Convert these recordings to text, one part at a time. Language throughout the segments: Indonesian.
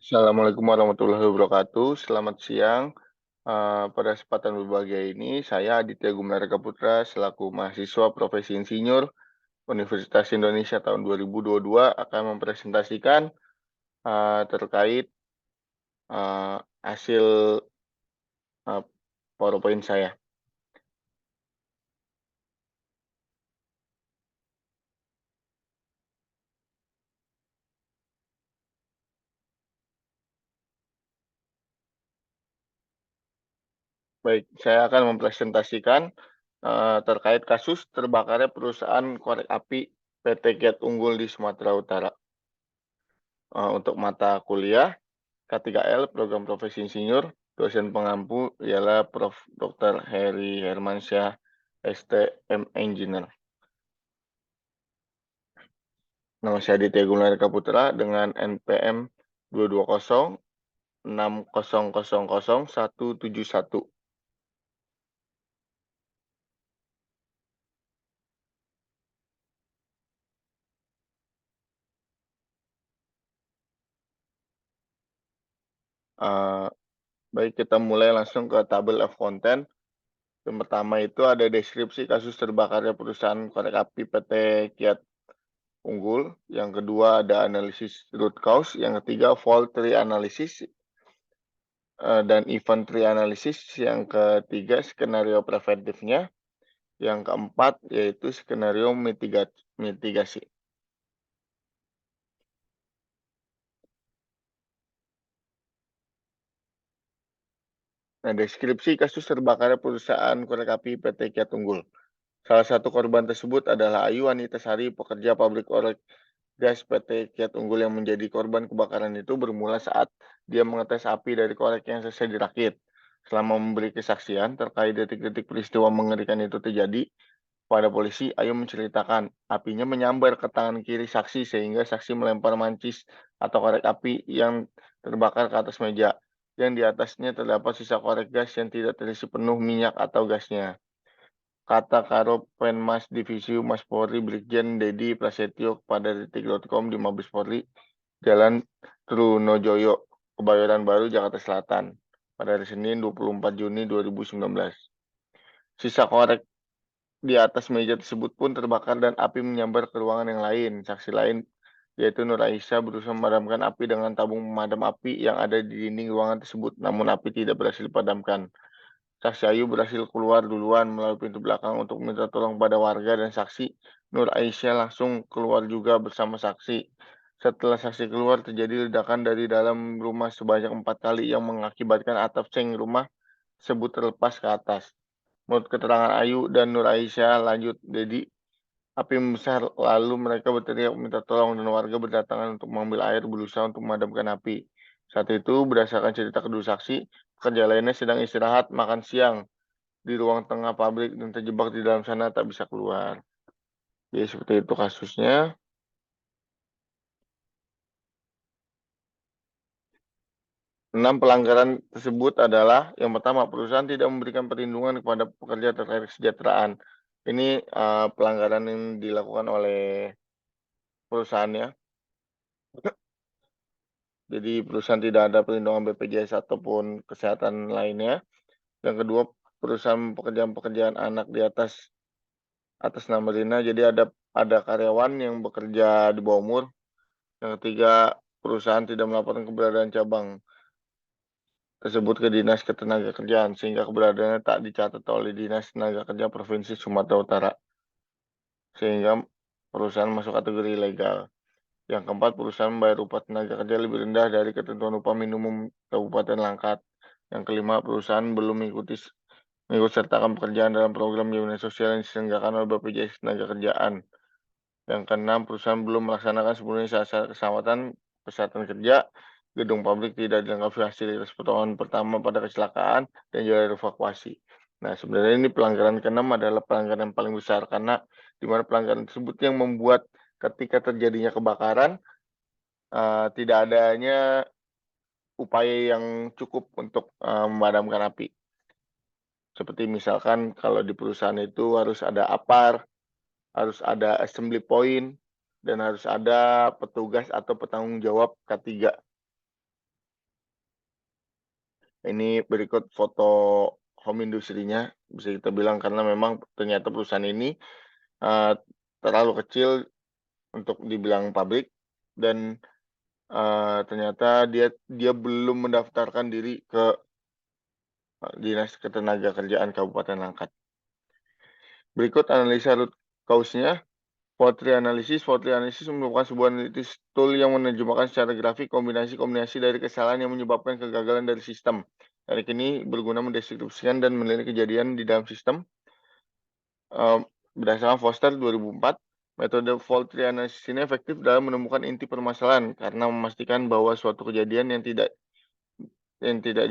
Assalamualaikum warahmatullahi wabarakatuh. Selamat siang. Pada kesempatan berbahagia ini, saya Aditya Gumelar Putra selaku mahasiswa profesi insinyur Universitas Indonesia tahun 2022 akan mempresentasikan terkait hasil PowerPoint saya. Baik, saya akan mempresentasikan terkait kasus terbakarnya perusahaan korek api PT Kiat Unggul di Sumatera Utara. Untuk mata kuliah K3L Program Profesi Insinyur, dosen pengampu ialah Prof. Dr. Heri Hermansyah, STM Engineer. Nama saya Aditya Gumelar Putra dengan NPM 22060000171. Uh, Baik, kita mulai langsung ke tabel of content. Yang pertama itu ada deskripsi kasus terbakarnya perusahaan korek api PT Kiat Unggul. Yang kedua ada analisis root cause. Yang ketiga fault tree analysis dan event tree analysis. Yang ketiga skenario preventifnya. Yang keempat yaitu skenario mitigasi. Nah, deskripsi kasus terbakarnya perusahaan korek api PT Kiat Unggul. Salah satu korban tersebut adalah Ayu Wanita Sari, pekerja pabrik korek gas PT Kiat Unggul yang menjadi korban kebakaran itu bermula saat dia mengetes api dari korek yang selesai dirakit. Selama memberi kesaksian terkait detik-detik peristiwa mengerikan itu terjadi, pada polisi, Ayu menceritakan apinya menyambar ke tangan kiri saksi sehingga saksi melempar mancis atau korek api yang terbakar ke atas meja. Yang di atasnya terdapat sisa korek gas yang tidak terisi penuh minyak atau gasnya. Kata Karo Penmas Divisi Humas Polri Brigjen Dedi Prasetyo kepada detik.com di Mabes Polri, Jalan Trunojoyo, Kebayoran Baru, Jakarta Selatan, pada hari Senin 24 Juni 2019. Sisa korek di atas meja tersebut pun terbakar dan api menyambar ke ruangan yang lain. Saksi lain yaitu Nur Aisyah berusaha memadamkan api dengan tabung pemadam api yang ada di dinding ruangan tersebut, namun api tidak berhasil dipadamkan. Saksi Ayu berhasil keluar duluan melalui pintu belakang untuk minta tolong pada warga dan saksi Nur Aisyah langsung keluar juga bersama saksi. Setelah saksi keluar, terjadi ledakan dari dalam rumah sebanyak 4 kali yang mengakibatkan atap seng rumah tersebut terlepas ke atas. Menurut keterangan Ayu dan Nur Aisyah, lanjut Dedi, api membesar lalu mereka berteriak minta tolong dan warga berdatangan untuk mengambil air berusaha untuk memadamkan api. Saat itu, berdasarkan cerita kedua saksi, pekerja lainnya sedang istirahat makan siang di ruang tengah pabrik dan terjebak di dalam sana tak bisa keluar. Jadi seperti itu kasusnya. 6 pelanggaran tersebut adalah yang pertama, perusahaan tidak memberikan perlindungan kepada pekerja terkait kesejahteraan. Ini pelanggaran yang dilakukan oleh perusahaannya. Jadi perusahaan tidak ada perlindungan BPJS ataupun kesehatan lainnya. Yang kedua, perusahaan pekerjaan-pekerjaan anak di atas nama Rina. Jadi ada karyawan yang bekerja di bawah umur. Yang ketiga, perusahaan tidak melaporkan keberadaan cabang tersebut ke Dinas Ketenagakerjaan sehingga keberadaannya tak dicatat oleh Dinas Tenaga Kerja Provinsi Sumatera Utara. Sehingga perusahaan masuk kategori ilegal. Yang keempat, perusahaan membayar upah tenaga kerja lebih rendah dari ketentuan upah minimum Kabupaten Langkat. Yang kelima, perusahaan belum mengikut sertakan pekerjaan dalam program jaminan sosial yang diselenggarakan oleh BPJS Ketenagakerjaan. Yang keenam, perusahaan belum melaksanakan sepenuhnya syarat keselamatan kesehatan kerja. Gedung pabrik tidak dilengkapi fasilitas pertolongan pertama pada kecelakaan dan jalur evakuasi. Nah, sebenarnya ini pelanggaran keenam adalah pelanggaran yang paling besar karena di mana pelanggaran tersebut yang membuat ketika terjadinya kebakaran tidak adanya upaya yang cukup untuk memadamkan api. Seperti misalkan kalau di perusahaan itu harus ada APAR, harus ada assembly point, dan harus ada petugas atau petanggung jawab K3. Ini berikut foto home industrinya, bisa kita bilang karena memang ternyata perusahaan ini, eee, terlalu kecil untuk dibilang pabrik dan, ternyata dia dia belum mendaftarkan diri ke, Dinas Ketenagakerjaan Kabupaten Langkat. Berikut analisa root cause-nya. Fault tree analysis merupakan sebuah analysis tool yang menerjemahkan secara grafik kombinasi-kombinasi dari kesalahan yang menyebabkan kegagalan dari sistem. Teknik ini berguna mendeskripsikan dan menilai kejadian di dalam sistem. Berdasarkan Foster 2004, metode fault tree analysis ini efektif dalam menemukan inti permasalahan karena memastikan bahwa suatu kejadian yang tidak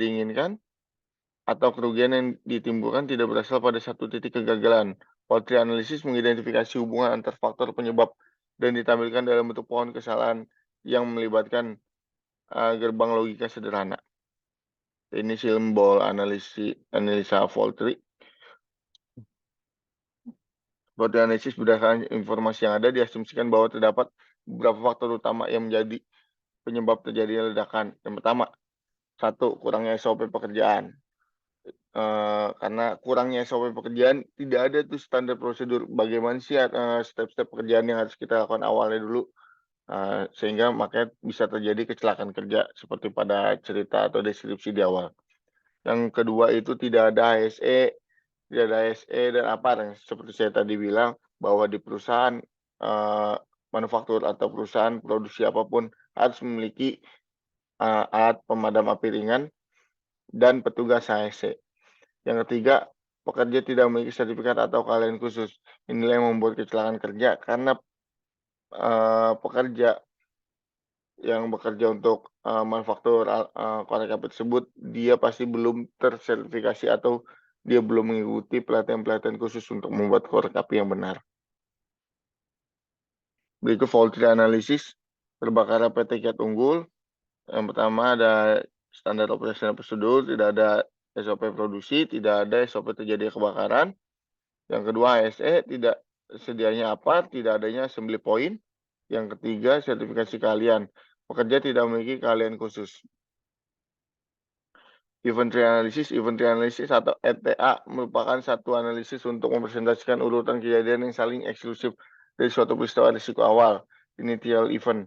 diinginkan atau kerugian yang ditimbulkan tidak berasal pada satu titik kegagalan. Fault tree analysis mengidentifikasi hubungan antar faktor penyebab dan ditampilkan dalam bentuk pohon kesalahan yang melibatkan gerbang logika sederhana. Ini simbol analisa fault tree. Fault tree analysis berdasarkan informasi yang ada diasumsikan bahwa terdapat beberapa faktor utama yang menjadi penyebab terjadinya ledakan. Yang pertama, satu, kurangnya SOP pekerjaan. Karena kurangnya SOP pekerjaan, tidak ada tuh standar prosedur bagaimana sih, step-step pekerjaan yang harus kita lakukan awalnya dulu, sehingga makanya bisa terjadi kecelakaan kerja seperti pada cerita atau deskripsi di awal. Yang kedua itu tidak ada ASE dan APAR yang seperti saya tadi bilang bahwa di perusahaan, manufaktur atau perusahaan produksi apapun harus memiliki, alat pemadam api ringan dan petugas ASE. Yang ketiga, pekerja tidak memiliki sertifikat atau keahlian khusus. Inilah yang membuat kecelakaan kerja karena, pekerja yang bekerja untuk, manufaktur korek api tersebut, dia pasti belum tersertifikasi atau dia belum mengikuti pelatihan-pelatihan khusus untuk membuat korek api yang benar. Berikut fault tree analysis terbakar PT Kiat Unggul. Yang pertama ada standar operasional prosedur, tidak ada SOP produksi, tidak ada SOP terjadi kebakaran. Yang kedua ASE, tidak sedianya apa, tidak adanya assembly point. Yang ketiga sertifikasi keahlian, pekerja tidak memiliki keahlian khusus. Event tree analysis atau ETA merupakan satu analisis untuk mempresentasikan urutan kejadian yang saling eksklusif dari suatu peristiwa risiko awal, initial event,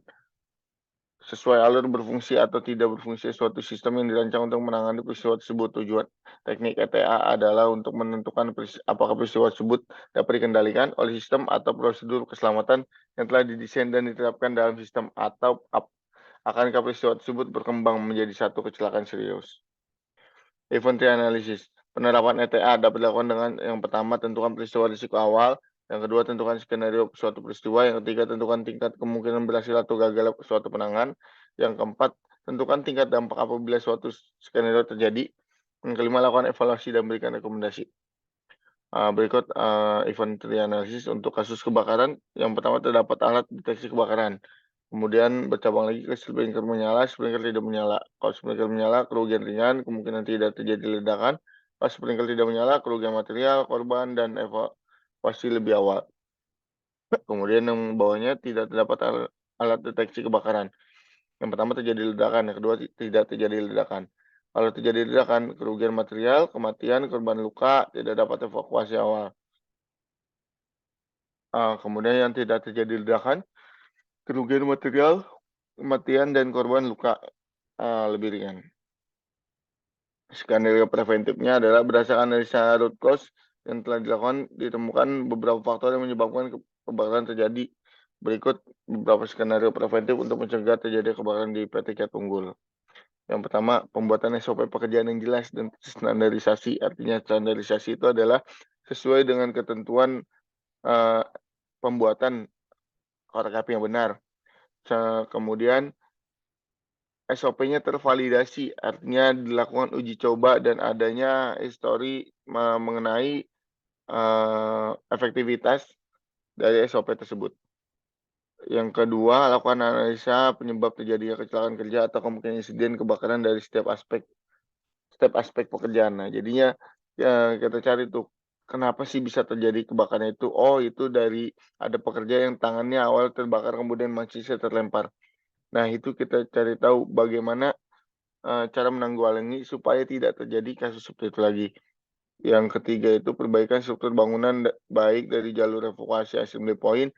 sesuai alur berfungsi atau tidak berfungsi suatu sistem yang dirancang untuk menangani peristiwa tersebut. Tujuan teknik ETA adalah untuk menentukan apakah peristiwa tersebut dapat dikendalikan oleh sistem atau prosedur keselamatan yang telah didesain dan diterapkan dalam sistem, atau akankah peristiwa tersebut berkembang menjadi satu kecelakaan serius. Event tree analysis. Penerapan ETA dapat dilakukan dengan yang pertama, tentukan peristiwa risiko awal. Yang kedua, tentukan skenario suatu peristiwa. Yang ketiga, tentukan tingkat kemungkinan berhasil atau gagal suatu penanganan. Yang keempat, tentukan tingkat dampak apabila suatu skenario terjadi. Yang kelima, lakukan evaluasi dan berikan rekomendasi. Berikut event tree analysis untuk kasus kebakaran. Yang pertama, terdapat alat deteksi kebakaran. Kemudian bercabang lagi ke sprinkler menyala, sprinkler tidak menyala. Kalau sprinkler menyala, kerugian ringan, kemungkinan tidak terjadi ledakan. Kalau sprinkler tidak menyala, kerugian material, korban, dan evakuasi lebih awal. Kemudian yang bawahnya tidak terdapat alat deteksi kebakaran. Yang pertama terjadi ledakan, yang kedua tidak terjadi ledakan. Kalau terjadi ledakan, kerugian material, kematian, korban luka, tidak dapat evakuasi awal. Kemudian yang tidak terjadi ledakan, kerugian material, kematian, dan korban luka lebih ringan. Skenario preventifnya adalah berdasarkan analisa root cause yang telah dilakukan, ditemukan beberapa faktor yang menyebabkan kebakaran terjadi. Berikut beberapa skenario preventif untuk mencegah terjadi kebakaran di PT Kiat Unggul. Yang pertama, pembuatan SOP pekerjaan yang jelas dan standarisasi. Artinya standarisasi itu adalah sesuai dengan ketentuan pembuatan korek api yang benar. Kemudian SOP-nya tervalidasi, artinya dilakukan uji coba dan adanya histori mengenai efektivitas dari SOP tersebut. Yang kedua, lakukan analisa penyebab terjadinya kecelakaan kerja atau kemungkinan insiden kebakaran dari setiap aspek pekerjaan. Nah, jadinya ya kita cari tuh kenapa sih bisa terjadi kebakaran itu? Oh, itu dari ada pekerja yang tangannya awal terbakar kemudian masih terlempar. Nah, itu kita cari tahu bagaimana cara menanggulangi supaya tidak terjadi kasus seperti itu lagi. Yang ketiga itu perbaikan struktur bangunan baik dari jalur evakuasi assembly point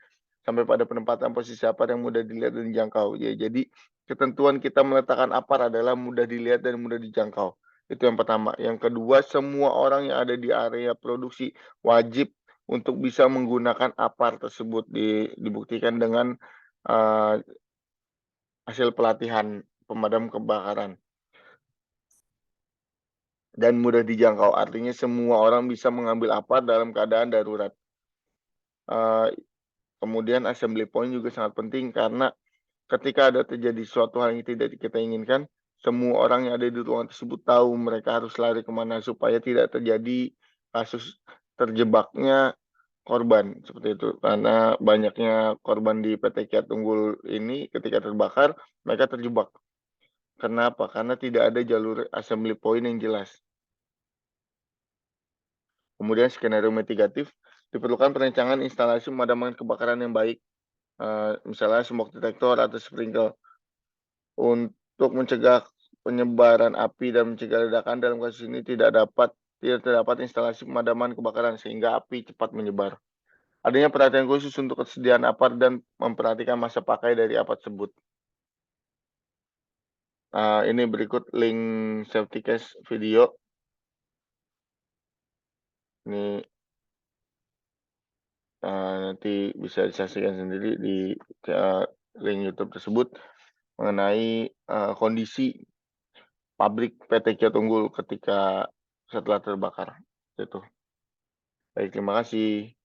sampai pada penempatan posisi apar yang mudah dilihat dan dijangkau. Ya, jadi ketentuan kita meletakkan apar adalah mudah dilihat dan mudah dijangkau. Itu yang pertama. Yang kedua, semua orang yang ada di area produksi wajib untuk bisa menggunakan apar tersebut dibuktikan dengan hasil pelatihan pemadam kebakaran dan mudah dijangkau. Artinya semua orang bisa mengambil apar dalam keadaan darurat. Eee, Kemudian assembly point juga sangat penting karena ketika ada terjadi suatu hal yang tidak kita inginkan, semua orang yang ada di ruangan tersebut tahu mereka harus lari kemana supaya tidak terjadi kasus terjebaknya korban, seperti itu. Karena banyaknya korban di PT Kiat Tunggul ini ketika terbakar, mereka terjebak. Kenapa? Karena tidak ada jalur assembly point yang jelas. Kemudian skenario mitigatif, diperlukan perencanaan instalasi pemadaman kebakaran yang baik, misalnya smoke detector atau sprinkler untuk mencegah penyebaran api dan mencegah ledakan. Dalam kasus ini tidak terdapat instalasi pemadaman kebakaran sehingga api cepat menyebar. Adanya perhatian khusus untuk kesediaan apar dan memperhatikan masa pakai dari apar tersebut. Ini berikut link safety case video. Ini nanti bisa disaksikan sendiri di link YouTube tersebut mengenai kondisi pabrik PT Kiat Unggul ketika setelah terbakar. Itu. Baik, terima kasih.